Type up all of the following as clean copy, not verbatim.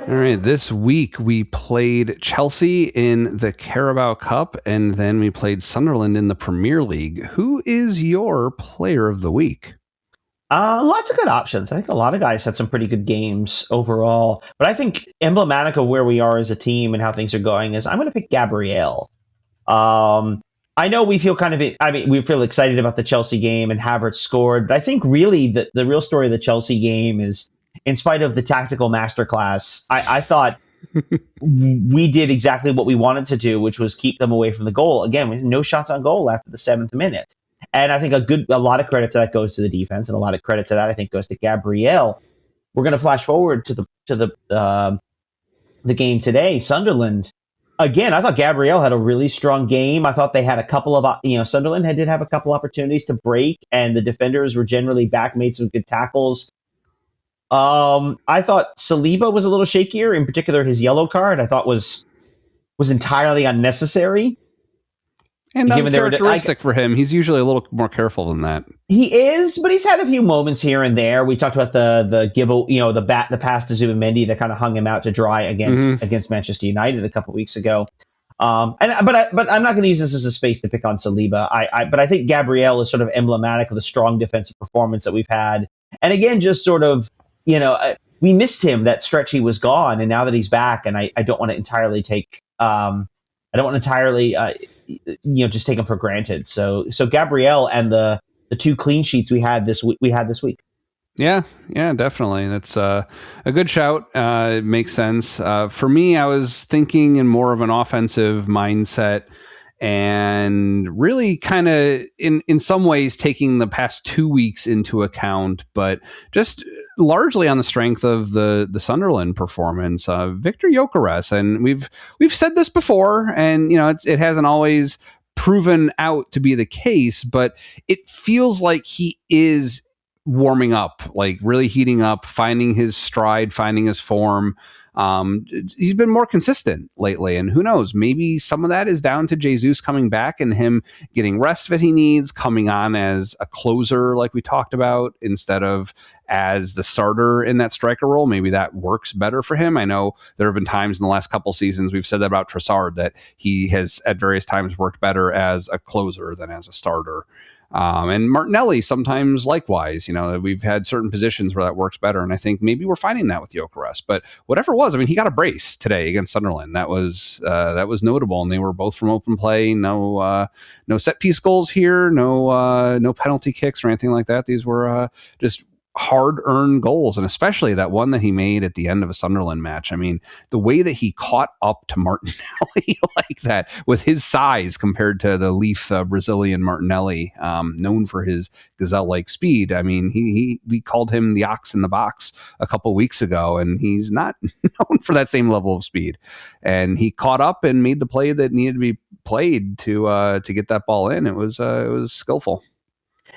All right, this week we played Chelsea in the Carabao Cup, and then we played Sunderland in the Premier League. Who is your player of the week? Lots of good options. I think a lot of guys had some pretty good games overall. But I think emblematic of where we are as a team and how things are going is I'm going to pick Gabriel. I know we feel we feel excited about the Chelsea game and Havertz scored, but I think really the real story of the Chelsea game is, in spite of the tactical masterclass, I thought we did exactly what we wanted to do, which was keep them away from the goal. Again, we had no shots on goal after the 7th minute. And I think a lot of credit to that goes to the defense, and a lot of credit to that I think goes to Gabriel. We're going to flash forward to the game today, Sunderland. Again, I thought Gabriel had a really strong game. I thought they had a couple of, Sunderland did have a couple opportunities to break, and the defenders were generally back, made some good tackles. I thought Saliba was a little shakier, in particular his yellow card. I thought was entirely unnecessary. And uncharacteristic for him. He's usually a little more careful than that. He is, but he's had a few moments here and there. We talked about the pass to Zubimendi that kind of hung him out to dry against Manchester United a couple weeks ago. But I'm not going to use this as a space to pick on Saliba. But I think Gabriel is sort of emblematic of the strong defensive performance that we've had. And again, just sort of, we missed him that stretch he was gone, and now that he's back, and I don't want to entirely just take him for granted. So Gabriel and the two clean sheets we had this week. Yeah, definitely. That's a good shout. It makes sense. For me, I was thinking in more of an offensive mindset, and really kind of in some ways taking the past 2 weeks into account, but just largely on the strength of the Sunderland performance. Victor Gyökeres, and we've said this before, and it hasn't always proven out to be the case, but it feels like he is warming up, like really heating up, finding his stride, finding his form. He's been more consistent lately, and who knows, maybe some of that is down to Jesus coming back and him getting rest that he needs, coming on as a closer like we talked about instead of as the starter in that striker role. Maybe that works better for him. I know there have been times in the last couple seasons we've said that about Trossard, that he has at various times worked better as a closer than as a starter. And Martinelli sometimes likewise, we've had certain positions where that works better. And I think maybe we're finding that with Gyökeres, but whatever it was, he got a brace today against Sunderland. That was notable. And they were both from open play. No set piece goals here. No penalty kicks or anything like that. These were, just hard-earned goals, and especially that one that he made at the end of a Sunderland match. The way that he caught up to Martinelli like that, with his size compared to the Leaf Brazilian Martinelli, known for his gazelle-like speed. We called him the ox in the box a couple weeks ago, and he's not known for that same level of speed. And he caught up and made the play that needed to be played to get that ball in. It was skillful.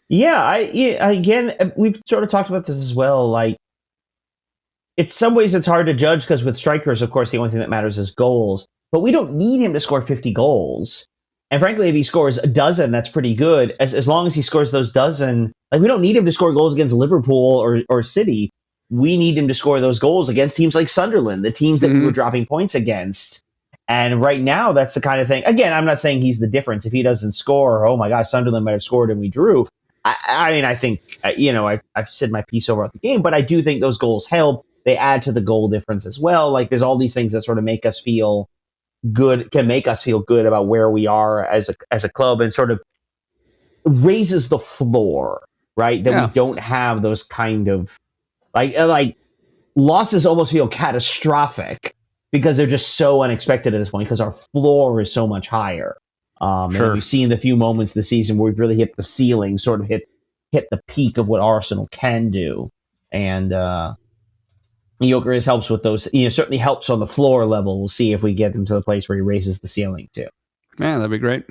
Yeah, again, we've sort of talked about this as well. Like, in some ways, it's hard to judge because with strikers, of course, the only thing that matters is goals. But we don't need him to score 50 goals. And frankly, if he scores a dozen, that's pretty good. As long as he scores those dozen, we don't need him to score goals against Liverpool or City. We need him to score those goals against teams like Sunderland, the teams that we were dropping points against. And right now, that's the kind of thing. Again, I'm not saying he's the difference. If he doesn't score, oh my gosh, Sunderland might have scored and we drew. I think, I've said my piece over at the game, but I do think those goals help. They add to the goal difference as well. Like, there's all these things that sort of make us feel good about where we are as a club, and sort of raises the floor, right? That we don't have those kind of like losses almost feel catastrophic because they're just so unexpected at this point, because our floor is so much higher. And we've seen the few moments this season where we've really hit the ceiling, sort of hit the peak of what Arsenal can do. And Gyökeres helps with those, certainly helps on the floor level. We'll see if we get him to the place where he raises the ceiling too. Yeah, that'd be great.